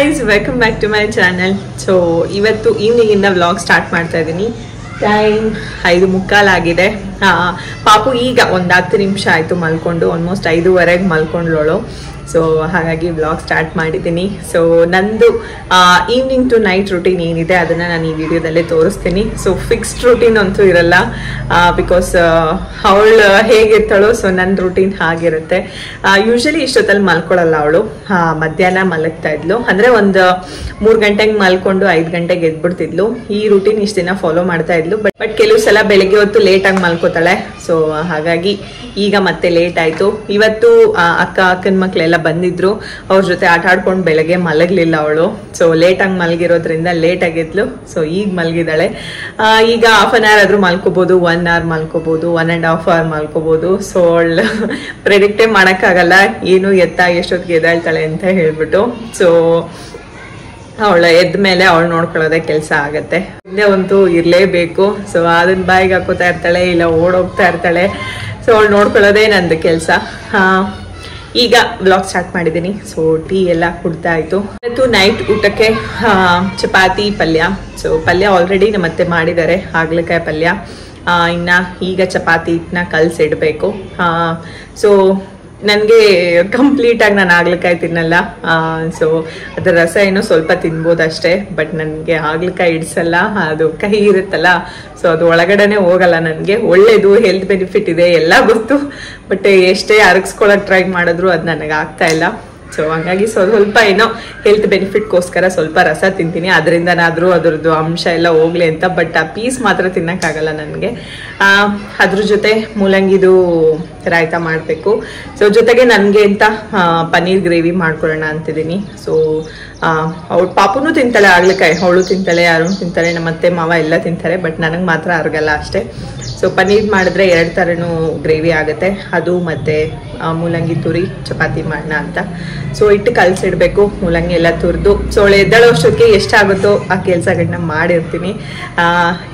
guys, welcome back to my channel. So ಇವತ್ತು evening ಇಂದ vlog start ಮಾಡ್ತಾ ಇದ್ದೀನಿ. ಟೈಮ್ 5:15 ಆಗಿದೆ. ಪಾಪು ಈಗ ಒಂದು 10 ನಿಮಿಷ ಆಯ್ತು ಮಲ್ಕೊಂಡು, ಆಲ್ಮೋಸ್ಟ್ 5:15ಗೆ ಮಲ್ಕೊಂಡ್ಲೋಳು. ಸೊ ಹಾಗಾಗಿ ವ್ಲಾಗ್ ಸ್ಟಾರ್ಟ್ ಮಾಡಿದ್ದೀನಿ. ಸೊ ನಂದು ಈವ್ನಿಂಗ್ ಟು ನೈಟ್ ರೂಟೀನ್ ಏನಿದೆ ಅದನ್ನು ನಾನು ಈ ವಿಡಿಯೋದಲ್ಲೇ ತೋರಿಸ್ತೀನಿ. ಸೊ ಫಿಕ್ಸ್ಡ್ ರೂಟೀನ್ ಅಂತೂ ಇರಲ್ಲ, ಬಿಕಾಸ್ ಅವಳು ಹೇಗಿರ್ತಾಳೋ ಸೊ ನನ್ನ ರೂಟೀನ್ ಹಾಗಿರುತ್ತೆ. ಯೂಶಲಿ ಇಷ್ಟೊತ್ತಲ್ಲಿ ಮಲ್ಕೊಳ್ಳಲ್ಲ ಅವಳು. ಮಧ್ಯಾಹ್ನ ಮಲಗ್ತಾ ಇದ್ಲು, ಅಂದರೆ ಒಂದು 3 ಗಂಟೆಗೆ ಮಲ್ಕೊಂಡು 5 ಗಂಟೆಗೆ ಎದ್ಬಿಡ್ತಿದ್ಲು. ಈ ರೂಟೀನ್ ಇಷ್ಟು ದಿನ ಫಾಲೋ ಮಾಡ್ತಾ ಇದ್ಲು. ಬಟ್ ಕೆಲವು ಸಲ ಬೆಳಿಗ್ಗೆ ಹೊತ್ತು ಲೇಟಾಗಿ ಮಲ್ಕೋತಾಳೆ. ಸೊ ಹಾಗಾಗಿ ಈಗ ಮತ್ತೆ ಲೇಟ್ ಆಯಿತು. ಇವತ್ತು ಅಕ್ಕನ ಮಕ್ಕಳೆಲ್ಲ ಬಂದಿದ್ರು, ಅವ್ರ ಜೊತೆ ಆಟ ಆಡ್ಕೊಂಡು ಬೆಳಗ್ಗೆ ಮಲಗಲಿಲ್ಲ ಅವಳು. ಸೊ ಲೇಟಾಗಿ ಮಲಗಿರೋದ್ರಿಂದ ಲೇಟಾಗಿ ಎದ್ಲು. ಸೊ ಈಗ ಮಲಗಿದ್ದಾಳೆ. ಈಗ ಹಾಫ್ ಅನ್ ಅವರ್ ಆದರೂ ಮಲ್ಕೋಬೋದು, 1 ಅವರ್ ಮಲ್ಕೋಬೋದು, 1.5 ಅವರ್ ಮಲ್ಕೋಬೋದು. ಸೊ ಅವಳು ಪ್ರೆಡಿಕ್ಟೇ ಮಾಡೋಕ್ಕಾಗಲ್ಲ ಏನು ಎಷ್ಟೊತ್ತಿಗೆ ಎದ್ದಾಳ್ತಾಳೆ ಅಂತ ಹೇಳ್ಬಿಟ್ಟು. ಸೊ ಅವಳ ಎದ್ದ ಮೇಲೆ ಅವಳು ನೋಡ್ಕೊಳ್ಳೋದೇ ಕೆಲಸ ಆಗತ್ತೆ. ಹಿಂದೆ ಅಂತೂ ಇರಲೇಬೇಕು. ಸೊ ಅದನ್ನ ಬಾಯಿಗೆ ಹಾಕೋತಾ ಇರ್ತಾಳೆ, ಇಲ್ಲ ಓಡೋಗ್ತಾ ಇರ್ತಾಳೆ. ಸೊ ಅವಳು ನೋಡ್ಕೊಳ್ಳೋದೇ ನಂದು ಕೆಲಸ. ಈಗ ಬ್ಲಾಗ್ ಸ್ಟಾರ್ಟ್ ಮಾಡಿದ್ದೀನಿ. ಸೊ ಟೀ ಎಲ್ಲ ಕುಡ್ತಾ ಆಯಿತು. ಇವತ್ತು ನೈಟ್ ಊಟಕ್ಕೆ ಚಪಾತಿ ಪಲ್ಯ. ಸೊ ಪಲ್ಯ ಆಲ್ರೆಡಿ ನಮ್ಮತ್ತೆ ಮಾಡಿದ್ದಾರೆ, ಹಾಗಲಕಾಯಿ ಪಲ್ಯ. ಇನ್ನು ಈಗ ಚಪಾತಿ ಹಿಟ್ಟನ್ನ ಕಲಸಿಡಬೇಕು. ಸೊ ನನಗೆ ಕಂಪ್ಲೀಟಾಗಿ ನಾನು ಹಾಗಲಕಾಯಿ ತಿನ್ನಲ್ಲ. ಸೊ ಅದರ ರಸ ಏನೋ ಸ್ವಲ್ಪ ತಿನ್ಬೋದು ಅಷ್ಟೇ. ಬಟ್ ನನಗೆ ಹಾಗಲಕಾಯಿ ಇಡ್ಸಲ್ಲ, ಅದು ಕಹಿ ಇರುತ್ತಲ್ಲ, ಸೊ ಅದು ಒಳಗಡೆನೆ ಹೋಗಲ್ಲ ನನಗೆ. ಒಳ್ಳೇದು, ಹೆಲ್ತ್ ಬೆನಿಫಿಟ್ ಇದೆ ಎಲ್ಲ ಗೊತ್ತು. ಬಟ್ ಎಷ್ಟೇ ಅರಗಿಸ್ಕೊಳ್ಳೋಕೆ ಟ್ರೈ ಮಾಡಿದ್ರು ಅದು ನನಗೆ ಆಗ್ತಾ ಇಲ್ಲ. ಸೊ ಹಂಗಾಗಿ ಸ್ವಲ್ಪ ಏನೋ ಹೆಲ್ತ್ ಬೆನಿಫಿಟ್ಗೋಸ್ಕರ ಸ್ವಲ್ಪ ರಸ ತಿಂತೀನಿ, ಅದರಿಂದನಾದರೂ ಅದರದ್ದು ಅಂಶ ಎಲ್ಲ ಹೋಗ್ಲಿ ಅಂತ. ಬಟ್ ಆ ಪೀಸ್ ಮಾತ್ರ ತಿನ್ನೋಕ್ಕಾಗಲ್ಲ ನನಗೆ. ಅದ್ರ ಜೊತೆ ಮೂಲಂಗಿದು ರಾಯ್ತ ಮಾಡಬೇಕು. ಸೊ ಜೊತೆಗೆ ನನಗೆ ಅಂತ ಪನ್ನೀರ್ ಗ್ರೇವಿ ಮಾಡ್ಕೊಳ್ಳೋಣ ಅಂತಿದ್ದೀನಿ. ಸೊ ಅವಳು ಪಾಪುನೂ ತಿಂತಾಳೆ ಹಾಗಲಕಾಯಿ, ಅವಳು ತಿಂತಾಳೆ, ಅರುಣ್ ತಿಂತಾಳೆ, ನಮ್ಮತ್ತೆ ಮಾವ ಎಲ್ಲ ತಿಂತಾರೆ. ಬಟ್ ನನಗೆ ಮಾತ್ರ ಅರ್ಗಲ್ಲ ಅಷ್ಟೇ. ಸೊ ಪನ್ನೀರ್ ಮಾಡಿದ್ರೆ 2 ಥರನೂ ಗ್ರೇವಿ ಆಗುತ್ತೆ. ಅದು ಮತ್ತು ಮೂಲಂಗಿ ತುರಿ ಚಪಾತಿ ಮಾಡೋಣ ಅಂತ. ಸೊ ಇಟ್ಟು ಕಲಸಿಡ್ಬೇಕು, ಮೂಲಂಗಿ ಎಲ್ಲ ತುರಿದು. ಸೊ ಅವಳು ಎದ್ದಾಳೋ ಅಷ್ಟೊತ್ತಿಗೆ ಎಷ್ಟಾಗುತ್ತೋ ಆ ಕೆಲಸಗಳನ್ನ ಮಾಡಿರ್ತೀನಿ.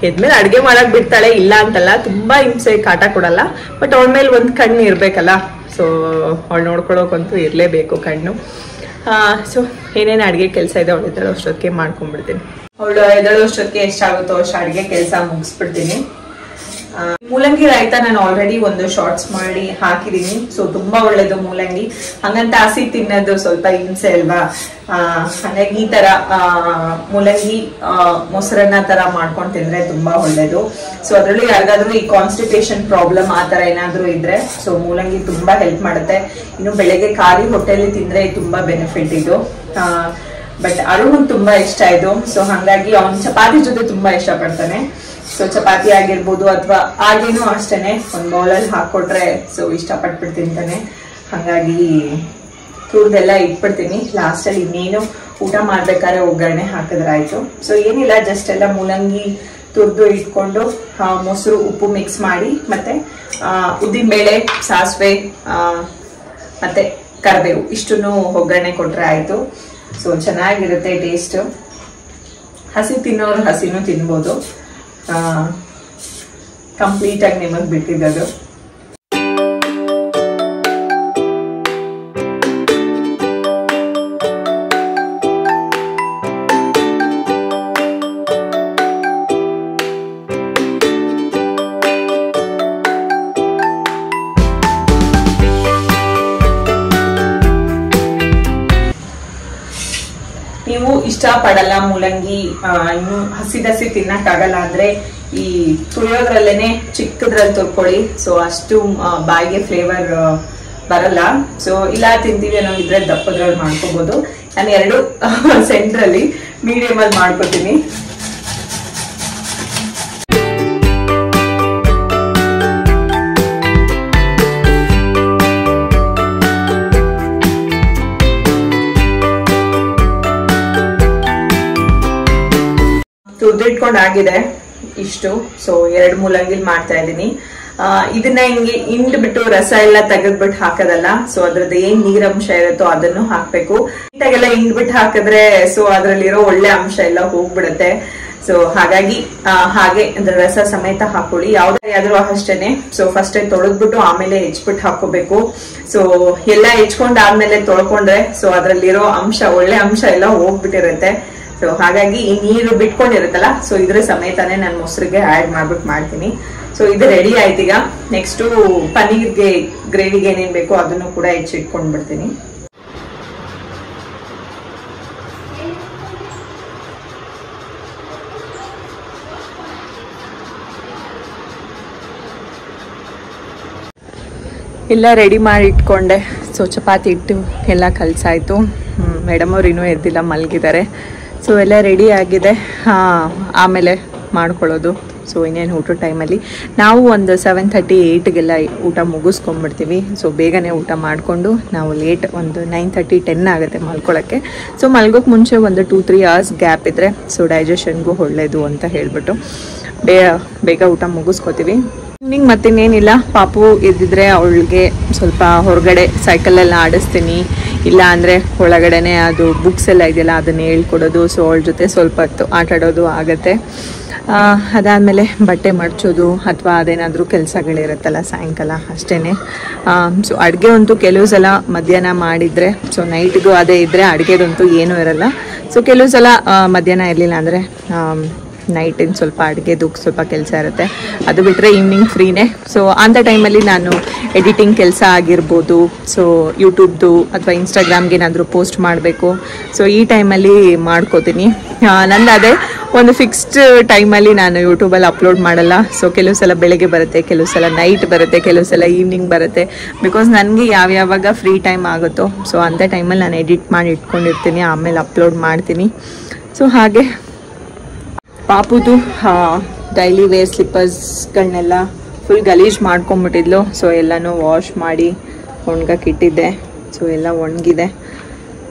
ಎದ್ಮೇಲೆ ಅಡುಗೆ ಮಾಡೋಕೆ ಬಿಡ್ತಾಳೆ, ಇಲ್ಲ ಅಂತಲ್ಲ, ತುಂಬ ಹಿಂಸೆ ಕಾಟ ಕೊಡಲ್ಲ. ಬಟ್ ಅವಳ ಮೇಲೆ ಒಂದು ಕಣ್ಣು ಇರಬೇಕಲ್ಲ. ಸೊ ಅವಳು ನೋಡ್ಕೊಳ್ಳೋಕಂತೂ ಇರಲೇಬೇಕು ಕಣ್ಣು. ಸೊ ಏನೇನು ಅಡುಗೆ ಕೆಲಸ ಇದೆ ಅವಳು ಎದ್ದಾಳೋ ಅಷ್ಟೊತ್ತಿಗೆ ಮಾಡ್ಕೊಂಡ್ಬಿಡ್ತೀನಿ. ಅವಳು ಎದ್ದಾಳೋ ಅಷ್ಟೊತ್ತಿಗೆ ಎಷ್ಟಾಗುತ್ತೋ ಅಷ್ಟು ಅಡುಗೆ ಕೆಲಸ ಮುಗಿಸ್ಬಿಡ್ತೀನಿ. ಮೂಲಂಗಿ ರಾಯ್ತ ನಾನು ಆಲ್ರೆಡಿ ಒಂದು ಶಾರ್ಟ್ಸ್ ಮಾಡಿ ಹಾಕಿದೀನಿ. ಸೊ ತುಂಬಾ ಒಳ್ಳೇದು ಮೂಲಂಗಿ. ಹಂಗಂತ ಹಸಿ ತಿನ್ನೋದು ಸ್ವಲ್ಪ ಹಿಂಸೆ ಅಲ್ವಾ. ಹಾಗಾಗಿ ಈ ತರ ಮೂಲಂಗಿ ಮೊಸರನ್ನ ತರ ಮಾಡ್ಕೊಂಡು ತಿಂದ್ರೆ ತುಂಬಾ ಒಳ್ಳೇದು. ಸೊ ಅದರಲ್ಲೂ ಯಾರಿಗಾದ್ರೂ ಈ ಕಾನ್ಸ್ಟಿಪೇಷನ್ ಪ್ರಾಬ್ಲಮ್ ಆ ತರ ಏನಾದ್ರೂ ಇದ್ರೆ ಸೊ ಮೂಲಂಗಿ ತುಂಬಾ ಹೆಲ್ಪ್ ಮಾಡುತ್ತೆ. ಇನ್ನು ಬೆಳಗ್ಗೆ ಖಾಲಿ ಹೊಟ್ಟೆಲಿ ತಿಂದ್ರೆ ತುಂಬಾ ಬೆನಿಫಿಟ್ ಇದು. ಬಟ್ ಅರುಣ್ ತುಂಬಾ ಇಷ್ಟ ಇದು. ಸೊ ಹಾಗಾಗಿ ಅವ್ನು ಚಪಾತಿ ಜೊತೆ ತುಂಬಾ ಇಷ್ಟ ಪಡ್ತಾನೆ. ಸೊ ಚಪಾತಿ ಆಗಿರ್ಬೋದು ಅಥವಾ ಹಾಗೇನು ಅಷ್ಟೇನೆ ಒಂದು ಬೌಲಲ್ಲಿ ಹಾಕೊಟ್ರೆ ಸೊ ಇಷ್ಟಪಟ್ಬಿಟ್ಟು ತಿಂತಾನೆ. ಹಾಗಾಗಿ ತುರ್ದೆಲ್ಲ ಇಟ್ಬಿಡ್ತೀನಿ. ಲಾಸ್ಟಲ್ಲಿ ಇನ್ನೇನು ಊಟ ಮಾಡ್ಬೇಕಾದ್ರೆ ಒಗ್ಗರಣೆ ಹಾಕಿದ್ರೆ ಆಯ್ತು. ಸೊ ಏನಿಲ್ಲ, ಜಸ್ಟ್ ಎಲ್ಲ ಮೂಲಂಗಿ ತುರ್ದು ಇಟ್ಕೊಂಡು ಮೊಸರು ಉಪ್ಪು ಮಿಕ್ಸ್ ಮಾಡಿ ಮತ್ತೆ ಉದ್ದಿನಬೇಳೆ ಸಾಸಿವೆ ಮತ್ತೆ ಕರಿಬೇವು ಇಷ್ಟನ್ನು ಒಗ್ಗರಣೆ ಕೊಟ್ರೆ ಆಯ್ತು. ಸೊ ಚೆನ್ನಾಗಿರುತ್ತೆ ಟೇಸ್ಟ್. ಹಸಿ ತಿನ್ನೋರು ಹಸಿನೂ ತಿನ್ಬೋದು. ಕಂಪ್ಲೀಟ್ ಆಗಿ ನಿಮಗೆ ಬಿಟ್ಟಿದ್ದದು. ನೀವು ಇಷ್ಟಪಡಲ್ಲ ಮೂಲಂಗಿ, ಇನ್ನು ಹಸಿ ತಿನ್ನಕ್ಕಾಗಲ್ಲ ಅಂದ್ರೆ ಈ ತುಳಿಯೋದ್ರಲ್ಲೇನೆ ಚಿಕ್ಕದ್ರಲ್ಲಿ ತುರ್ಕೊಳ್ಳಿ. ಸೊ ಅಷ್ಟು ಬಾಯಿಗೆ ಫ್ಲೇವರ್ ಬರಲ್ಲ. ಸೊ ಇಲ್ಲ ತಿಂತೀವಿ ಅನ್ನೋ ಇದ್ರೆ ದಪ್ಪದ್ರಲ್ಲಿ ಮಾಡ್ಕೋಬಹುದು. ನಾನು 2 ಸೆಂಟ್ರಲ್ಲಿ ಮೀಡಿಯಂ ಅಲ್ಲಿ ಮಾಡ್ಕೋತೀನಿ. ತುರ್ದಿಟ್ಕೊಂಡಾಗಿದೆ ಇಷ್ಟು. ಸೊ 2 ಮೂಲಂಗಿ ಮಾಡ್ತಾ ಇದ್ದೀನಿ. ಇದನ್ನ ಹಿಂಗೆ ಹಿಂಡ್ಬಿಟ್ಟು ರಸ ಎಲ್ಲ ತೆಗೆದ್ಬಿಟ್ಟು ಹಾಕೋದಲ್ಲ. ಸೊ ಅದ್ರದ್ದು ಏನ್ ನೀರಂಶ ಇರುತ್ತೋ ಅದನ್ನು ಹಾಕ್ಬೇಕು. ನೀಟಾಗೆಲ್ಲ ಹಿಂಡ್ಬಿಟ್ಟು ಹಾಕಿದ್ರೆ ಸೊ ಅದ್ರಲ್ಲಿರೋ ಒಳ್ಳೆ ಅಂಶ ಎಲ್ಲ ಹೋಗ್ಬಿಡುತ್ತೆ. ಸೊ ಹಾಗಾಗಿ ಹಾಗೆ ಅಂದ್ರೆ ರಸ ಸಮೇತ ಹಾಕೊಳ್ಳಿ. ಯಾವ್ದೇ ಆದ್ರೂ ಅಷ್ಟೇನೆ. ಸೊ ಫಸ್ಟ್ ತೊಳೆದ್ಬಿಟ್ಟು ಆಮೇಲೆ ಹೆಚ್ಬಿಟ್ಟು ಹಾಕೋಬೇಕು. ಸೊ ಎಲ್ಲ ಹೆಚ್ಕೊಂಡಾದ್ಮೇಲೆ ತೊಳ್ಕೊಂಡ್ರೆ ಸೊ ಅದ್ರಲ್ಲಿರೋ ಅಂಶ, ಒಳ್ಳೆ ಅಂಶ ಎಲ್ಲ ಹೋಗ್ಬಿಟ್ಟಿರುತ್ತೆ. ಸೊ ಹಾಗಾಗಿ ಈ ನೀರು ಬಿಟ್ಕೊಂಡಿರುತ್ತಲ್ಲ, ಸೊ ಇದ್ರ ಸಮೇತನೇ ನಾನು ಮೊಸರಿಗೆ ಆಡ್ ಮಾಡ್ಬಿಟ್ಟು ಮಾಡ್ತೀನಿ. ಸೊ ಇದು ರೆಡಿ ಆಯ್ತು. ಈಗ ನೆಕ್ಸ್ಟ್ ಪನ್ನೀರ್ಗೆ ಗ್ರೇವಿಗೆ ಏನೇನ್ ಬೇಕೋ ಅದನ್ನು ಕೂಡ ಹೆಚ್ಚಿಟ್ಕೊಂಡ್ ಬಿಡ್ತೀನಿ. ಎಲ್ಲ ರೆಡಿ ಮಾಡಿ ಇಟ್ಕೊಂಡೆ. ಸೊ ಚಪಾತಿ ಇಟ್ಟು ಎಲ್ಲ ಕಲಸಾಯ್ತು. ಮೇಡಮ್ ಅವ್ರು ಇನ್ನೂ ಎದ್ದಿಲ್ಲ, ಮಲಗಿದ್ದಾರೆ. ಸೊ ಎಲ್ಲ ರೆಡಿ ಆಗಿದೆ. ಆಮೇಲೆ ಮಾಡ್ಕೊಳ್ಳೋದು. ಸೊ ಇನ್ನೇನು ಊಟ ಟೈಮಲ್ಲಿ ನಾವು ಒಂದು 7:30 8ಗೆಲ್ಲ ಊಟ ಮುಗಿಸ್ಕೊಂಡ್ಬಿಡ್ತೀವಿ. ಸೊ ಬೇಗನೆ ಊಟ ಮಾಡಿಕೊಂಡು ನಾವು ಲೇಟ್ ಒಂದು 9:30 10 ಆಗುತ್ತೆ ಮಲ್ಕೊಳ್ಳೋಕ್ಕೆ. ಸೊ ಮಲ್ಗೋಕ್ಕೆ ಮುಂಚೆ ಒಂದು 2-3 hours ಗ್ಯಾಪ್ ಇದ್ದರೆ ಸೊ ಡೈಜೆಷನ್ಗೂ ಒಳ್ಳೆಯದು ಅಂತ ಹೇಳಿಬಿಟ್ಟು ಬೇಗ ಊಟ ಮುಗಿಸ್ಕೋತೀವಿ. ಈವ್ನಿಂಗ್ ಮತ್ತಿನ್ನೇನಿಲ್ಲ, ಪಾಪು ಇದ್ದಿದ್ರೆ ಅವಳಿಗೆ ಸ್ವಲ್ಪ ಹೊರಗಡೆ ಸೈಕಲೆಲ್ಲ ಆಡಿಸ್ತೀನಿ. ಇಲ್ಲ ಅಂದರೆ ಒಳಗಡೆನೆ ಅದು ಬುಕ್ಸ್ ಎಲ್ಲ ಇದೆಯಲ್ಲ ಅದನ್ನು ಹೇಳ್ಕೊಡೋದು. ಸೊ ಅವಳ ಜೊತೆ ಸ್ವಲ್ಪ ಹೊತ್ತು ಆಟ ಆಡೋದು ಆಗುತ್ತೆ. ಅದಾದಮೇಲೆ ಬಟ್ಟೆ ಮಡ್ಚೋದು ಅಥವಾ ಅದೇನಾದರೂ ಕೆಲಸಗಳಿರುತ್ತಲ್ಲ ಸಾಯಂಕಾಲ ಅಷ್ಟೇ. ಸೊ ಅಡುಗೆ ಅಂತೂ ಕೆಲವು ಸಲ ಮಧ್ಯಾಹ್ನ ಮಾಡಿದರೆ ಸೊ ನೈಟ್ಗೂ ಅದೇ ಇದ್ದರೆ ಅಡುಗೆದಂತೂ ಏನೂ ಇರಲ್ಲ. ಸೊ ಕೆಲವು ಸಲ ಮಧ್ಯಾಹ್ನ ಇರಲಿಲ್ಲ ಅಂದರೆ ನೈಟಿನ ಸ್ವಲ್ಪ ಅಡುಗೆದು ಸ್ವಲ್ಪ ಕೆಲಸ ಇರುತ್ತೆ. ಅದು ಬಿಟ್ಟರೆ ಈವ್ನಿಂಗ್ ಫ್ರೀನೇ. ಸೊ ಅಂಥ ಟೈಮಲ್ಲಿ ನಾನು ಎಡಿಟಿಂಗ್ ಕೆಲಸ ಆಗಿರ್ಬೋದು, ಸೊ ಯೂಟ್ಯೂಬ್ದು ಅಥವಾ ಇನ್ಸ್ಟಾಗ್ರಾಮ್ಗೆ ಏನಾದರೂ ಪೋಸ್ಟ್ ಮಾಡಬೇಕು. ಸೊ ಈ ಟೈಮಲ್ಲಿ ಮಾಡ್ಕೋತೀನಿ. ನಂದು ಅದೇ ಒಂದು ಫಿಕ್ಸ್ಡ್ ಟೈಮಲ್ಲಿ ನಾನು ಯೂಟ್ಯೂಬಲ್ಲಿ ಅಪ್ಲೋಡ್ ಮಾಡಲ್ಲ. ಸೊ ಕೆಲವು ಸಲ ಬೆಳಗ್ಗೆ ಬರುತ್ತೆ, ಕೆಲವು ಸಲ ನೈಟ್ ಬರುತ್ತೆ, ಕೆಲವು ಸಲ ಈವ್ನಿಂಗ್ ಬರುತ್ತೆ. ಬಿಕಾಸ್ ನನಗೆ ಯಾವಾಗ ಫ್ರೀ ಟೈಮ್ ಆಗುತ್ತೋ ಸೊ ಅಂಥ ಟೈಮಲ್ಲಿ ನಾನು ಎಡಿಟ್ ಮಾಡಿ ಇಟ್ಕೊಂಡಿರ್ತೀನಿ, ಆಮೇಲೆ ಅಪ್ಲೋಡ್ ಮಾಡ್ತೀನಿ. ಸೊ ಹಾಗೆ ಪಾಪುದು ಡೈಲಿ ವೇರ್ ಸ್ಲಿಪ್ಪರ್ಸ್ಗಳನ್ನೆಲ್ಲ ಫುಲ್ ಗಲೀಜು ಮಾಡ್ಕೊಂಬಿಟ್ಟಿದ್ಲು. ಸೊ ಎಲ್ಲನೂ ವಾಶ್ ಮಾಡಿ ಒಣಗಕ್ಕಿಟ್ಟಿದ್ದೆ. ಸೊ ಎಲ್ಲ ಒಣಗಿದೆ.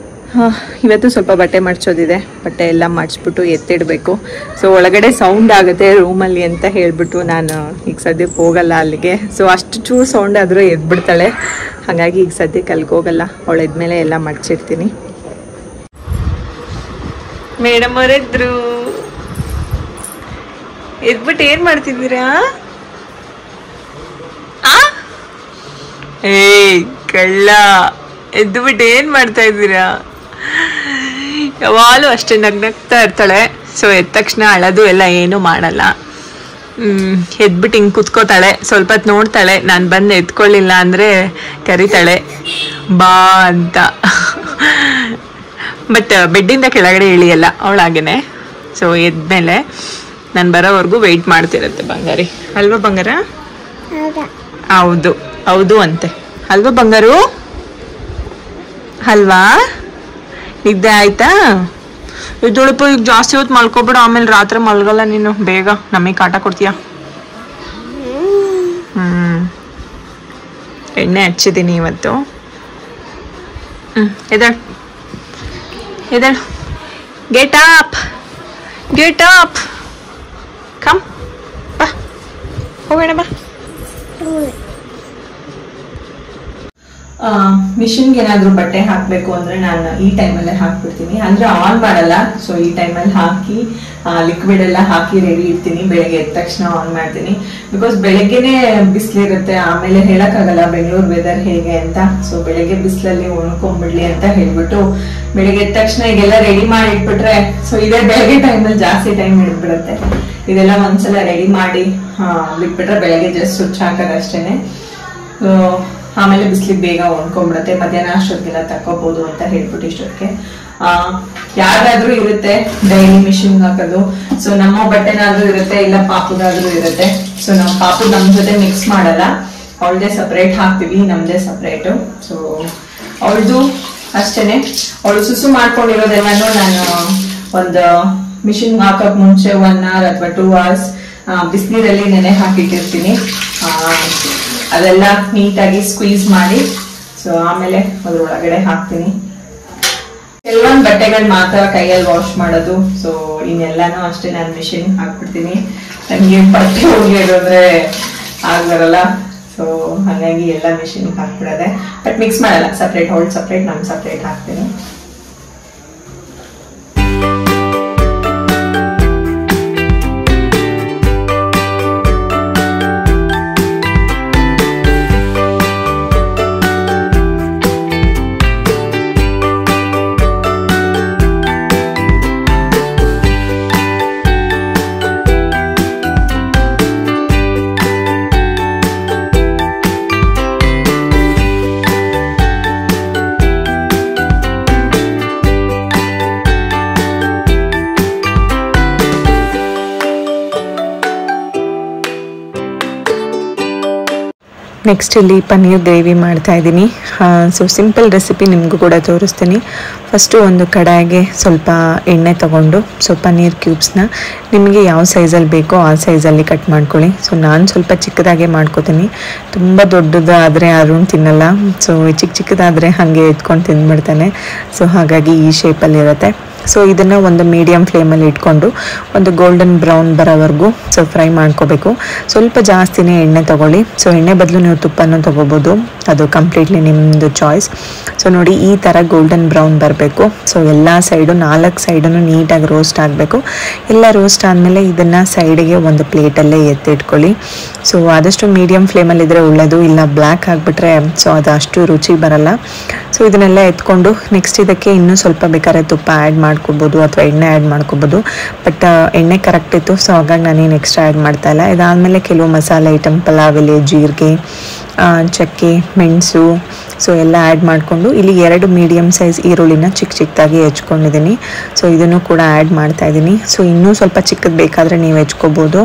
ಇವತ್ತು ಸ್ವಲ್ಪ ಬಟ್ಟೆ ಮಡ್ಚೋದಿದೆ. ಬಟ್ಟೆ ಎಲ್ಲ ಮಡ್ಚ್ಬಿಟ್ಟು ಎತ್ತಿಡಬೇಕು. ಸೊ ಒಳಗಡೆ ಸೌಂಡ್ ಆಗುತ್ತೆ ರೂಮಲ್ಲಿ ಅಂತ ಹೇಳಿಬಿಟ್ಟು ನಾನು ಈಗ ಸದ್ಯಕ್ಕೆ ಹೋಗಲ್ಲ ಅಲ್ಲಿಗೆ. ಸೊ ಅಷ್ಟು ಚೂರು ಸೌಂಡ್ ಆದರೂ ಎದ್ಬಿಡ್ತಾಳೆ. ಹಾಗಾಗಿ ಈಗ ಸದ್ಯಕ್ಕೆ ಅಲ್ಲಿಗೆ ಹೋಗಲ್ಲ. ಅವಳು ಎದ್ಮೇಲೆ ಎಲ್ಲ ಮಡ್ಚಿರ್ತೀನಿ. ಮೇಡಮ್ ಅವರಿದ್ರು ಎದ್ಬಿಟ್ಟು ಏನು ಮಾಡ್ತಿದ್ದೀರಾ? ಏಯ್ ಕಳ್ಳ, ಎದ್ಬಿಟ್ಟು ಏನು ಮಾಡ್ತಾ ಇದ್ದೀರಾ? ಯಾವಾಗಲೂ ಅಷ್ಟೇ ನಗ್ನಗ್ತಾ ಇರ್ತಾಳೆ. ಸೊ ಎದ್ದ ತಕ್ಷಣ ಅಳೋದು ಎಲ್ಲ ಏನೂ ಮಾಡಲ್ಲ. ಎದ್ಬಿಟ್ಟು ಹಿಂಗೆ ಕುತ್ಕೋತಾಳೆ, ಸ್ವಲ್ಪ ಹೊತ್ತು ನೋಡ್ತಾಳೆ. ನಾನು ಬಂದು ಎತ್ಕೊಳ್ಳಿಲ್ಲ ಅಂದರೆ ಕರಿತಾಳೆ ಬಾ ಅಂತ. ಬಟ್ ಬೆಡ್ಡಿಂದ ಕೆಳಗಡೆ ಇಳಿಯಲ್ಲ ಅವಳಾಗೇನೆ. ಸೊ ಎದ್ಮೇಲೆ ನಾನು ಬರೋವರೆಗೂ ವೆಯ್ಟ್ ಮಾಡ್ತಿರತ್ತೆ ಬಂಗಾರಿ. ಅಲ್ವಾ ಬಂಗಾರ? ಹೌದು ಹೌದು ಅಂತೆ. ಅಲ್ವಾ ಬಂಗಾರು? ಅಲ್ವಾ? ನಿದ್ದೆ ಆಯ್ತಾ? ಇದ್ದೊಳಪ ಈಗ ಜಾಸ್ತಿ ಹೊತ್ತು ಮಲ್ಕೊಬಿಡು, ಆಮೇಲೆ ರಾತ್ರಿ ಮಲ್ಗಲ್ಲ ನೀನು. ಬೇಗ ನಮಗೆ ಕಾಟ ಕೊಡ್ತೀಯ. ಎಣ್ಣೆ ಹಚ್ಚಿದ್ದೀನಿ ಇವತ್ತು. ಎದಳ್ ಎದಳ್. Get up, get up, come ಬಾ, ಹೋಗೋಣ ಬಾ. ಮಿಷಿನ್ಗೆ ಏನಾದರೂ ಬಟ್ಟೆ ಹಾಕಬೇಕು ಅಂದರೆ ನಾನು ಈ ಟೈಮಲ್ಲೇ ಹಾಕ್ಬಿಡ್ತೀನಿ. ಅಂದರೆ ಆನ್ ಮಾಡಲ್ಲ. ಸೊ ಈ ಟೈಮಲ್ಲಿ ಹಾಕಿ ಲಿಕ್ವಿಡ್ ಎಲ್ಲ ಹಾಕಿ ರೆಡಿ ಇಡ್ತೀನಿ. ಬೆಳಗ್ಗೆ ಎದ್ದ ತಕ್ಷಣ ಆನ್ ಮಾಡ್ತೀನಿ. ಬಿಕಾಸ್ ಬೆಳಗ್ಗೆನೇ ಬಿಸಿಲಿರುತ್ತೆ, ಆಮೇಲೆ ಹೇಳೋಕ್ಕಾಗಲ್ಲ ಬೆಂಗಳೂರು ವೆದರ್ ಹೇಗೆ ಅಂತ. ಸೊ ಬೆಳಗ್ಗೆ ಬಿಸಿಲಲ್ಲಿ ಒಣಕೊಂಡ್ಬಿಡ್ಲಿ ಅಂತ ಹೇಳ್ಬಿಟ್ಟು ಬೆಳಗ್ಗೆ ಎದ್ದ ತಕ್ಷಣ ಈಗೆಲ್ಲ ರೆಡಿ ಮಾಡಿ ಇಟ್ಬಿಟ್ರೆ ಸೊ ಇದೇ ಬೆಳಗ್ಗೆ ಟೈಮಲ್ಲಿ ಜಾಸ್ತಿ ಟೈಮ್ ಹಿಡಿದ್ಬಿಡುತ್ತೆ. ಇದೆಲ್ಲ ಒಂದ್ಸಲ ರೆಡಿ ಮಾಡಿ ಬಿಟ್ಬಿಟ್ರೆ ಬೆಳಗ್ಗೆ ಜಸ್ಟ್ ಸ್ವಿಚ್ ಹಾಕೋದು ಅಷ್ಟೇನೆ. ಆಮೇಲೆ ಬಿಸಿಲಿಗೆ ಬೇಗ ಒಣ್ಕೊಂಡ್ಬಿಡುತ್ತೆ. ಮಧ್ಯಾಹ್ನ ಅಷ್ಟೊತ್ತಿಗೆಲ್ಲ ತಕೋಬಹುದು ಅಂತ ಹೇಳ್ಬಿಟ್ಟು ಇಷ್ಟೊತ್ತಿಗೆ ಯಾರಾದ್ರೂ ಇರುತ್ತೆ ಡೈಲಿ ಮಿಷಿನ್ ಹಾಕೋದು. ಸೊ ನಮ್ಮ ಬಟ್ಟೆನಾದ್ರೂ ಇರುತ್ತೆ, ಇಲ್ಲ ಪಾಪುದಾದ್ರೂ ಇರುತ್ತೆ. ಸೊ ನಮ್ಮ ಪಾಪು ನಮ್ ಜೊತೆ ಮಿಕ್ಸ್ ಮಾಡಲ್ಲ, ಅವಳದೇ ಸಪ್ರೇಟ್ ಹಾಕ್ತಿವಿ, ನಮ್ದೇ ಸಪ್ರೇಟು. ಸೊ ಅವಳದು ಅಷ್ಟೇನೆ. ಅವಳು ಸುಸು ಮಾಡ್ಕೊಂಡಿರೋದೆಲ್ಲನೂ ನಾನು ಒಂದು ಮಿಷಿನ್ ಹಾಕಕ್ ಮುಂಚೆ 1 hour ಅಥವಾ 2 hours ಬಿಸಿನೀರಲ್ಲಿ ನೆನೆ ಹಾಕಿಟ್ಟಿರ್ತೀನಿ. ಅದೆಲ್ಲ ನೀಟಾಗಿ ಸ್ಕ್ವೀಸ್ ಮಾಡಿ ಸೊ ಆಮೇಲೆ ಅದ್ರೊಳಗಡೆ ಹಾಕ್ತೀನಿ. ಕೆಲವೊಂದು ಬಟ್ಟೆಗಳು ಮಾತ್ರ ಕೈಯಲ್ಲಿ ವಾಶ್ ಮಾಡೋದು. ಸೊ ಇನ್ನೆಲ್ಲಾನು ಅಷ್ಟೇ ನಾನು ಮಿಷಿನ್ ಹಾಕ್ಬಿಡ್ತೀನಿ. ನನಗೆ ಬಟ್ಟೆ ಹೋಗಿರೋದ್ರೆ ಆಗ್ಬರಲ್ಲ. ಸೊ ಹಾಗಾಗಿ ಎಲ್ಲ ಮಿಷಿನ್ ಹಾಕ್ಬಿಡೋದೆ. ಬಟ್ ಮಿಕ್ಸ್ ಮಾಡಲ್ಲ, ಸಪ್ರೇಟ್ ಅವಳು ಸಪ್ರೇಟ್ ನಾನು ಸಪ್ರೇಟ್ ಹಾಕ್ತೀನಿ. ನೆಕ್ಸ್ಟ್ ಇಲ್ಲಿ ಪನ್ನೀರ್ ಗ್ರೇವಿ ಮಾಡ್ತಾಯಿದ್ದೀನಿ. ಸೊ ಸಿಂಪಲ್ ರೆಸಿಪಿ ನಿಮಗೂ ಕೂಡ ತೋರಿಸ್ತೀನಿ. ಫಸ್ಟು ಒಂದು ಕಡಾಯಿಗೆ ಸ್ವಲ್ಪ ಎಣ್ಣೆ ತೊಗೊಂಡು ಸೊ ಪನ್ನೀರ್ ಕ್ಯೂಬ್ಸ್ನ ನಿಮಗೆ ಯಾವ ಸೈಜಲ್ಲಿ ಬೇಕೋ ಆ ಸೈಜಲ್ಲಿ ಕಟ್ ಮಾಡ್ಕೊಳ್ಳಿ. ಸೊ ನಾನು ಸ್ವಲ್ಪ ಚಿಕ್ಕದಾಗೆ ಮಾಡ್ಕೋತೀನಿ, ತುಂಬ ದೊಡ್ಡದಾದರೆ ಅರುಣ್ ತಿನ್ನಲ್ಲ. ಸೊ ಚಿಕ್ಕದಾದರೆ ಹಾಗೆ ಎತ್ಕೊಂಡು ತಿಂದ್ಬಿಡ್ತಾನೆ. ಸೊ ಹಾಗಾಗಿ ಈ ಶೇಪಲ್ಲಿರುತ್ತೆ. ಸೊ ಇದನ್ನು ಒಂದು ಮೀಡಿಯಮ್ ಫ್ಲೇಮಲ್ಲಿ ಇಟ್ಕೊಂಡು ಒಂದು ಗೋಲ್ಡನ್ ಬ್ರೌನ್ ಬರೋವರೆಗೂ ಸೊ ಫ್ರೈ ಮಾಡ್ಕೋಬೇಕು. ಸ್ವಲ್ಪ ಜಾಸ್ತಿನೇ ಎಣ್ಣೆ ತೊಗೊಳ್ಳಿ. ಸೊ ಎಣ್ಣೆ ಬದಲು ನೀವು ತುಪ್ಪನೂ ತೊಗೋಬೋದು, ಅದು ಕಂಪ್ಲೀಟ್ಲಿ ನಿಮ್ಮದು ಚಾಯ್ಸ್. ಸೊ ನೋಡಿ ಈ ಥರ ಗೋಲ್ಡನ್ ಬ್ರೌನ್ ಬರಬೇಕು. ಸೊ ಎಲ್ಲ ಸೈಡು 4 ಸೈಡನ್ನು ನೀಟಾಗಿ ರೋಸ್ಟ್ ಆಗಬೇಕು. ಎಲ್ಲ ರೋಸ್ಟ್ ಆದಮೇಲೆ ಇದನ್ನು ಸೈಡಿಗೆ ಒಂದು ಪ್ಲೇಟಲ್ಲೇ ಎತ್ತಿಟ್ಕೊಳ್ಳಿ. ಸೊ ಆದಷ್ಟು ಮೀಡಿಯಮ್ ಫ್ಲೇಮಲ್ಲಿದ್ದರೆ ಒಳ್ಳೆಯದು, ಇಲ್ಲ ಬ್ಲ್ಯಾಕ್ ಆಗಿಬಿಟ್ರೆ ಸೊ ಅದು ಅಷ್ಟು ರುಚಿ ಬರಲ್ಲ. ಸೊ ಇದನ್ನೆಲ್ಲ ಎತ್ಕೊಂಡು ನೆಕ್ಸ್ಟ್ ಇದಕ್ಕೆ ಇನ್ನೂ ಸ್ವಲ್ಪ ಬೇಕಾದ್ರೆ ತುಪ್ಪ ಆ್ಯಡ್ ಮಾಡ್ಕೋಬೋದು ಅಥವಾ ಎಣ್ಣೆ ಆ್ಯಡ್ ಮಾಡ್ಕೋಬೋದು. ಬಟ್ ಎಣ್ಣೆ ಕರೆಕ್ಟ್ ಇತ್ತು, ಸೊ ಹಾಗಾಗಿ ನಾನೇನು ಎಕ್ಸ್ಟ್ರಾ ಆ್ಯಡ್ ಮಾಡ್ತಾಯಿಲ್ಲ. ಇದಾದಮೇಲೆ ಕೆಲವು ಮಸಾಲೆ ಐಟಮ್, ಪಲಾವ್ ಎಲೆ, ಜೀರಿಗೆ, ಚಕ್ಕೆ, ಮೆಣಸು ಸೊ ಎಲ್ಲ ಆ್ಯಡ್ ಮಾಡಿಕೊಂಡು ಇಲ್ಲಿ 2 ಮೀಡಿಯಮ್ ಸೈಜ್ ಈರುಳ್ಳಿನ ಚಿಕ್ಕದಾಗಿ ಹೆಚ್ಕೊಂಡಿದ್ದೀನಿ. ಸೊ ಇದನ್ನು ಕೂಡ ಆ್ಯಡ್ ಮಾಡ್ತಾಯಿದ್ದೀನಿ. ಸೊ ಇನ್ನೂ ಸ್ವಲ್ಪ ಚಿಕ್ಕದು ಬೇಕಾದರೆ ನೀವು ಹೆಚ್ಕೋಬೋದು.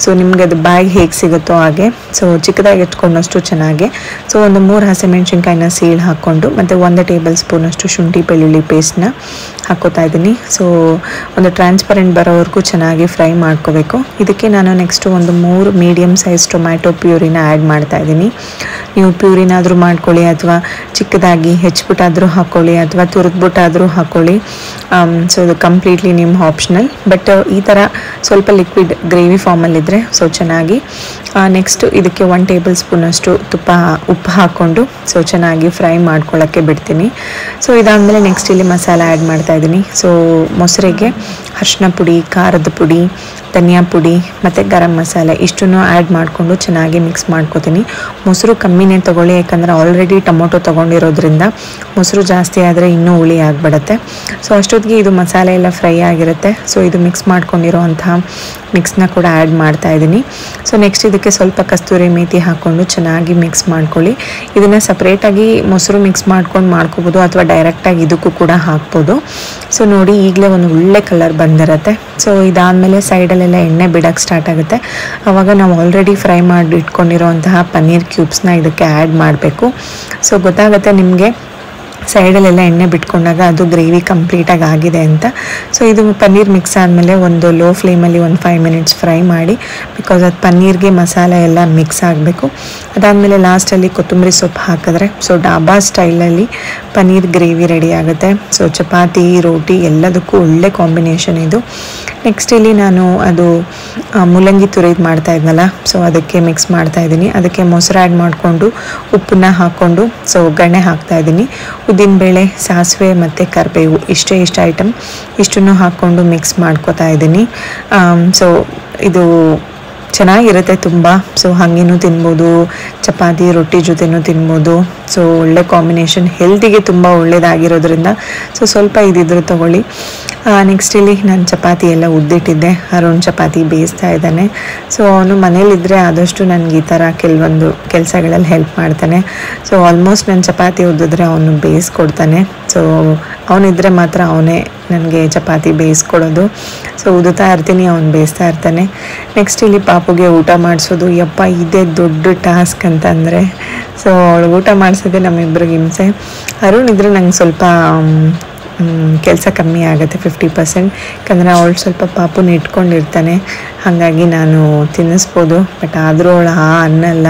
ಸೊ ನಿಮಗೆ ಅದು ಬಾಯಿಗೆ ಹೇಗೆ ಸಿಗುತ್ತೋ ಹಾಗೆ. ಸೊ ಚಿಕ್ಕದಾಗಿ ಹೆಚ್ಕೊಂಡಷ್ಟು ಚೆನ್ನಾಗಿ. ಸೊ ಒಂದು 3 ಹಸಿಮೆಣ್ಸಿನ್ಕಾಯಿನ ಸೀಳು ಹಾಕ್ಕೊಂಡು ಮತ್ತು 1 ಟೇಬಲ್ ಸ್ಪೂನಷ್ಟು ಶುಂಠಿ ಬೆಳ್ಳುಳ್ಳಿ ಪೇಸ್ಟ್ನ ಹಾಕ್ಕೋತಾ ಇದ್ದೀನಿ. ಸೊ ಒಂದು ಟ್ರಾನ್ಸ್ಪರೆಂಟ್ ಬರೋವರೆಗೂ ಚೆನ್ನಾಗಿ ಫ್ರೈ ಮಾಡ್ಕೋಬೇಕು. ಇದಕ್ಕೆ ನಾನು ನೆಕ್ಸ್ಟು ಒಂದು 3 ಮೀಡಿಯಮ್ ಸೈಜ್ ಟೊಮ್ಯಾಟೊ ಪ್ಯೂರಿನ ಆ್ಯಡ್ ಮಾಡ್ತಾಯಿದ್ದೀನಿ. ನೀವು ಪ್ಯೂರಿನಾದರೂ ಮಾಡ್ಕೊಳ್ಳಿ ಅಥವಾ ಚಿಕ್ಕದಾಗಿ ಹೆಚ್ಚಿಬಿಟ್ಟಾದರೂ ಹಾಕ್ಕೊಳ್ಳಿ ಅಥವಾ ತುರಿದ್ಬಿಟ್ಟಾದರೂ ಹಾಕ್ಕೊಳ್ಳಿ. ಸೊ ಇದು ಕಂಪ್ಲೀಟ್ಲಿ ನಿಮ್ಮ ಆಪ್ಷನಲ್. ಬಟ್ ಈ ಥರ ಸ್ವಲ್ಪ ಲಿಕ್ವಿಡ್ ಗ್ರೇವಿ ಫಾರ್ಮಲ್ಲಿದ್ದರೆ ಸೊ ಚೆನ್ನಾಗಿ. ನೆಕ್ಸ್ಟು ಇದಕ್ಕೆ 1 ಟೇಬಲ್ ಸ್ಪೂನಷ್ಟು ಉಪ್ಪು ಹಾಕ್ಕೊಂಡು ಸೊ ಚೆನ್ನಾಗಿ ಫ್ರೈ ಮಾಡ್ಕೊಳ್ಳೋಕ್ಕೆ ಬಿಡ್ತೀನಿ. ಸೊ ಇದಾದಮೇಲೆ ನೆಕ್ಸ್ಟ್ ಇಲ್ಲಿ ಮಸಾಲ ಆ್ಯಡ್ ಮಾಡ್ತಾಯಿದ್ದೀನಿ. ಸೊ ಮೊಸರಿಗೆ ಅರಿಶಿನ ಪುಡಿ, ಖಾರದ ಪುಡಿ, ಧನಿಯಾ ಪುಡಿ ಮತ್ತು ಗರಂ ಮಸಾಲೆ ಇಷ್ಟನ್ನು ಆ್ಯಡ್ ಮಾಡಿಕೊಂಡು ಚೆನ್ನಾಗಿ ಮಿಕ್ಸ್ ಮಾಡ್ಕೋತೀನಿ. ಮೊಸರು ಕಮ್ಮಿನೇ ತೊಗೊಳ್ಳಿ, ಯಾಕಂದರೆ ಆಲ್ರೆಡಿ ಟೊಮೊಟೊ ತೊಗೊಂಡಿರೋದ್ರಿಂದ ಮೊಸರು ಜಾಸ್ತಿ ಆದರೆ ಇನ್ನೂ ಹುಳಿ ಆಗಿಬಿಡುತ್ತೆ. ಸೊ ಅಷ್ಟೊತ್ತಿಗೆ ಇದು ಮಸಾಲೆ ಎಲ್ಲ ಫ್ರೈ ಆಗಿರುತ್ತೆ. ಸೊ ಇದು ಮಿಕ್ಸ್ ಮಾಡ್ಕೊಂಡಿರೋ ಅಂತಹ ಮಿಕ್ಸ್ನ ಕೂಡ ಆ್ಯಡ್ ಮಾಡ್ತಾಯಿದ್ದೀನಿ. ಸೊ ನೆಕ್ಸ್ಟ್ ಇದಕ್ಕೆ ಸ್ವಲ್ಪ ಕಸ್ತೂರಿ ಮೇಥಿ ಹಾಕ್ಕೊಂಡು ಚೆನ್ನಾಗಿ ಮಿಕ್ಸ್ ಮಾಡ್ಕೊಳ್ಳಿ. ಇದನ್ನು ಸಪ್ರೇಟಾಗಿ ಮೊಸರು ಮಿಕ್ಸ್ ಮಾಡ್ಕೊಂಡು ಮಾಡ್ಕೋಬೋದು ಅಥವಾ ಡೈರೆಕ್ಟಾಗಿ ಇದಕ್ಕೂ ಕೂಡ ಹಾಕ್ಬೋದು. ಸೊ ನೋಡಿ ಈಗಲೇ ಒಂದು ಒಳ್ಳೆ ಕಲರ್ ಬಂದಿರುತ್ತೆ. ಸೊ ಇದಾದಮೇಲೆ ಸೈಡಲ್ಲೆಲ್ಲ ಎಣ್ಣೆ ಬಿಡೋಕ್ಕೆ ಸ್ಟಾರ್ಟ್ ಆಗುತ್ತೆ. ಆವಾಗ ನಾವು ಆಲ್ರೆಡಿ ಫ್ರೈ ಮಾಡಿ ಇಟ್ಕೊಂಡಿರೋ ಅಂತಹ ಪನ್ನೀರ್ ಕ್ಯೂಬ್ಸ್ನ ಇದಕ್ಕೆ ಆ್ಯಡ್ ಮಾಡಬೇಕು. ಸೊ ಗೊತ್ತಾಗುತ್ತೆ ನಿಮಗೆ ಸೈಡಲ್ಲೆಲ್ಲ ಎಣ್ಣೆ ಬಿಟ್ಕೊಂಡಾಗ ಅದು ಗ್ರೇವಿ ಕಂಪ್ಲೀಟಾಗಿ ಆಗಿದೆ ಅಂತ. ಸೊ ಇದು ಪನ್ನೀರ್ ಮಿಕ್ಸ್ ಆದಮೇಲೆ ಒಂದು ಲೋ ಫ್ಲೇಮಲ್ಲಿ ಒಂದು 5 ಮಿನಿಟ್ಸ್ ಫ್ರೈ ಮಾಡಿ, ಬಿಕಾಸ್ ಅದು ಪನ್ನೀರ್ಗೆ ಮಸಾಲೆ ಎಲ್ಲ ಮಿಕ್ಸ್ ಆಗಬೇಕು. ಅದಾದಮೇಲೆ ಲಾಸ್ಟಲ್ಲಿ ಕೊತ್ತಂಬರಿ ಸೊಪ್ಪು ಹಾಕಿದ್ರೆ ಸೊ ಡಾಬಾ ಸ್ಟೈಲಲ್ಲಿ ಪನ್ನೀರ್ ಗ್ರೇವಿ ರೆಡಿ ಆಗುತ್ತೆ. ಸೊ ಚಪಾತಿ, ರೋಟಿ ಎಲ್ಲದಕ್ಕೂ ಒಳ್ಳೆ ಕಾಂಬಿನೇಷನ್ ಇದು. ನೆಕ್ಸ್ಟ್ ಇಲ್ಲಿ ನಾನು ಅದು ಮೂಲಂಗಿ ತುರಿದು ಮಾಡ್ತಾ ಇದ್ನಲ್ಲ, ಸೊ ಅದಕ್ಕೆ ಮಿಕ್ಸ್ ಮಾಡ್ತಾಯಿದ್ದೀನಿ. ಅದಕ್ಕೆ ಮೊಸರು ಆ್ಯಡ್ ಮಾಡಿಕೊಂಡು ಉಪ್ಪನ್ನ ಹಾಕ್ಕೊಂಡು ಸೊ ಒಗ್ಗರಣೆ ಹಾಕ್ತಾಯಿದ್ದೀನಿ. ಉದ್ದಿನಬೇಳೆ, ಸಾಸಿವೆ ಮತ್ತು ಕರಿಬೇವು ಇಷ್ಟು ಐಟಮ್ ಇಷ್ಟನ್ನು ಹಾಕ್ಕೊಂಡು ಮಿಕ್ಸ್ ಮಾಡ್ಕೋತಾ ಇದ್ದೀನಿ. ಸೊ ಇದು ಚೆನ್ನಾಗಿರುತ್ತೆ ತುಂಬ. ಸೊ ಹಾಗೇನೂ ತಿನ್ಬೋದು, ಚಪಾತಿ ರೊಟ್ಟಿ ಜೊತೆನೂ ತಿನ್ಬೋದು. ಸೊ ಒಳ್ಳೆ ಕಾಂಬಿನೇಷನ್, ಹೆಲ್ತಿಗೆ ತುಂಬ ಒಳ್ಳೆಯದಾಗಿರೋದ್ರಿಂದ ಸೊ ಸ್ವಲ್ಪ ಇದಿದ್ರು ತೊಗೊಳ್ಳಿ. ನೆಕ್ಸ್ಟ್ ಇಲ್ಲಿ ನಾನು ಚಪಾತಿ ಎಲ್ಲ ಉದ್ದಿಟ್ಟಿದ್ದೆ. ಅರುಣ್ ಚಪಾತಿ ಬೇಯಿಸ್ತಾ ಇದ್ದಾನೆ. ಸೊ ಅವನು ಮನೇಲಿದ್ದರೆ ಆದಷ್ಟು ನನಗೆ ಈ ಥರ ಕೆಲವೊಂದು ಕೆಲಸಗಳಲ್ಲಿ ಹೆಲ್ಪ್ ಮಾಡ್ತಾನೆ. ಸೊ ಆಲ್ಮೋಸ್ಟ್ ನಾನು ಚಪಾತಿ ಉದ್ದಿದ್ರೆ ಅವನು ಬೇಯಿಸ್ಕೊಡ್ತಾನೆ. ಸೊ ಅವನಿದ್ರೆ ಮಾತ್ರ ಅವನೇ ನನಗೆ ಚಪಾತಿ ಬೇಯಿಸ್ಕೊಡೋದು. ಸೊ ಉದುತ್ತಾ ಇರ್ತೀನಿ, ಅವನು ಬೇಯಿಸ್ತಾ ಇರ್ತಾನೆ. ನೆಕ್ಸ್ಟ್ ಇಲ್ಲಿ ಪಾಪುಗೆ ಊಟ ಮಾಡಿಸೋದು, ಯಪ್ಪ ಇದೇ ದೊಡ್ಡ ಟಾಸ್ಕ್ ಅಂತಂದರೆ. ಸೊ ಅವಳು ಊಟ ಮಾಡಿಸೋದೇ ನಮ್ಮಿಬ್ಬರಿಗೆ ಹಿಂಸೆ. ಅರುಣ್ ಇದ್ದರೆ ನಂಗೆ ಸ್ವಲ್ಪ ಕೆಲಸ ಕಮ್ಮಿ ಆಗುತ್ತೆ 50%. ಯಾಕಂದರೆ ಅವಳು ಸ್ವಲ್ಪ ಪಾಪುನ ಇಟ್ಕೊಂಡಿರ್ತಾನೆ, ಹಾಗಾಗಿ ನಾನು ತಿನ್ನಿಸ್ಬೋದು. ಬಟ್ ಆದರೂ ಅವಳು ಅನ್ನಲ್ಲ.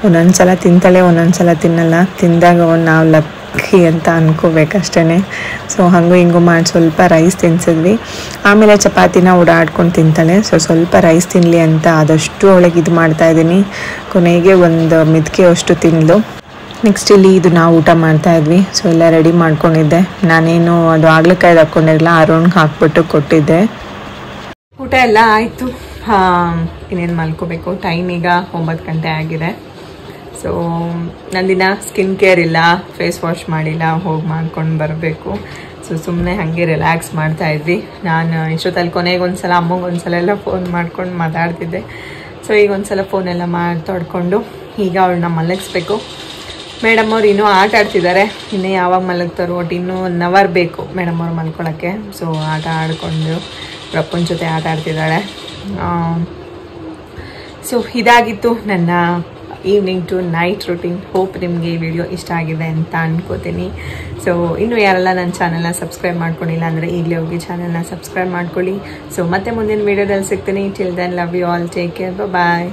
ಒಂದೊಂದು ಸಲ ತಿಂತಾಳೆ, ಒಂದೊಂದು ಸಲ ತಿನ್ನಲ್ಲ. ತಿಂದಾಗ ನಾವು ಲಕ್ಕಿ ಅಂತ ಅನ್ಕೋಬೇಕಷ್ಟೇ. ಸೊ ಹಂಗೂ ಹಿಂಗೂ ಮಾಡಿ ಸ್ವಲ್ಪ ರೈಸ್ ತಿನ್ನಿಸಿದ್ವಿ. ಆಮೇಲೆ ಚಪಾತಿನ ಓಡಾಡ್ಕೊಂಡು ತಿಂತಾಳೆ. ಸೊ ಸ್ವಲ್ಪ ರೈಸ್ ತಿನ್ನಲಿ ಅಂತ ಆದಷ್ಟು ಅವಳಿಗೆ ಇದು ಮಾಡ್ತಾಯಿದ್ದೀನಿ. ಕೊನೆಗೆ ಒಂದು ಮಿದ್ಕೆ ಅಷ್ಟು ತಿಂದಳು. ನೆಕ್ಸ್ಟ್ ಇಲ್ಲಿ ಇದು ನಾವು ಊಟ ಮಾಡ್ತಾಯಿದ್ವಿ. ಸೊ ಎಲ್ಲ ರೆಡಿ ಮಾಡ್ಕೊಂಡಿದ್ದೆ. ನಾನೇನು ಅದು ಆಗ್ಲಕಾಯ್ದು ಹಾಕ್ಕೊಂಡಿರಲಿಲ್ಲ, ಅರುಣ್ಗೆ ಹಾಕ್ಬಿಟ್ಟು ಕೊಟ್ಟಿದ್ದೆ. ಊಟ ಎಲ್ಲ ಆಯಿತು. ಇನ್ನೇನು ಮಲ್ಕೋಬೇಕು. ಟೈಮ್ ಈಗ 9 ಗಂಟೆ ಆಗಿದೆ. ಸೊ ನಂದಿನ ಸ್ಕಿನ್ ಕೇರ್ ಇಲ್ಲ, ಫೇಸ್ ವಾಶ್ ಮಾಡಿಲ್ಲ, ಹೋಗಿ ಮಾಡ್ಕೊಂಡು ಬರಬೇಕು. ಸೊ ಸುಮ್ಮನೆ ಹಾಗೆ ರಿಲ್ಯಾಕ್ಸ್ ಮಾಡ್ತಾಯಿದ್ವಿ. ನಾನು ಇಷ್ಟೊತ್ತಲ್ಲಿ ಕೊನೆಗೆ ಒಂದ್ಸಲ ಅಮ್ಮಂಗೆ ಒಂದ್ಸಲ ಎಲ್ಲ ಫೋನ್ ಮಾಡ್ಕೊಂಡು ಮಾತಾಡ್ತಿದ್ದೆ. ಸೊ ಈಗ ಒಂದ್ಸಲ ಫೋನೆಲ್ಲ ಮಾತಾಡಿಕೊಂಡು ಈಗ ಅವಳನ್ನ ಮಲಗಿಸ್ಬೇಕು. ಮೇಡಮ್ ಅವ್ರು ಇನ್ನೂ ಆಟ ಆಡ್ತಿದ್ದಾರೆ. ಇನ್ನೂ ಯಾವಾಗ ಮಲಗ್ತಾರೋ ಒಟ್ಟು ಇನ್ನೂ 1 ಅವರ್ ಬೇಕು ಮೇಡಮ್ ಅವ್ರು ಮಲ್ಕೊಳ್ಳೋಕ್ಕೆ. ಸೊ ಆಟ ಆಡಿಕೊಂಡು ಪ್ರಪ್ಪನ ಜೊತೆ ಆಟ ಆಡ್ತಿದ್ದಾಳೆ. ಸೊ ಇದಾಗಿತ್ತು ನನ್ನ evening to night routine. Hope ನಿಮಗೆ ಈ ವಿಡಿಯೋ ಇಷ್ಟ ಆಗಿದೆ ಅಂತ ಅನ್ಕೋತೀನಿ. ಸೊ ಇನ್ನು ಯಾರೆಲ್ಲ ನನ್ನ ಚಾನಲ್ನ ಸಬ್ಸ್ಕ್ರೈಬ್ ಮಾಡ್ಕೊಂಡಿಲ್ಲ ಅಂದರೆ ಈಗಲೇ ಹೋಗಿ ಚಾನಲ್ನ ಸಬ್ಸ್ಕ್ರೈಬ್ ಮಾಡ್ಕೊಳ್ಳಿ. ಸೊ ಮತ್ತೆ ಮುಂದಿನ ವಿಡಿಯೋದಲ್ಲಿ ಸಿಗ್ತೀನಿ. Till then love you all, take care, bye.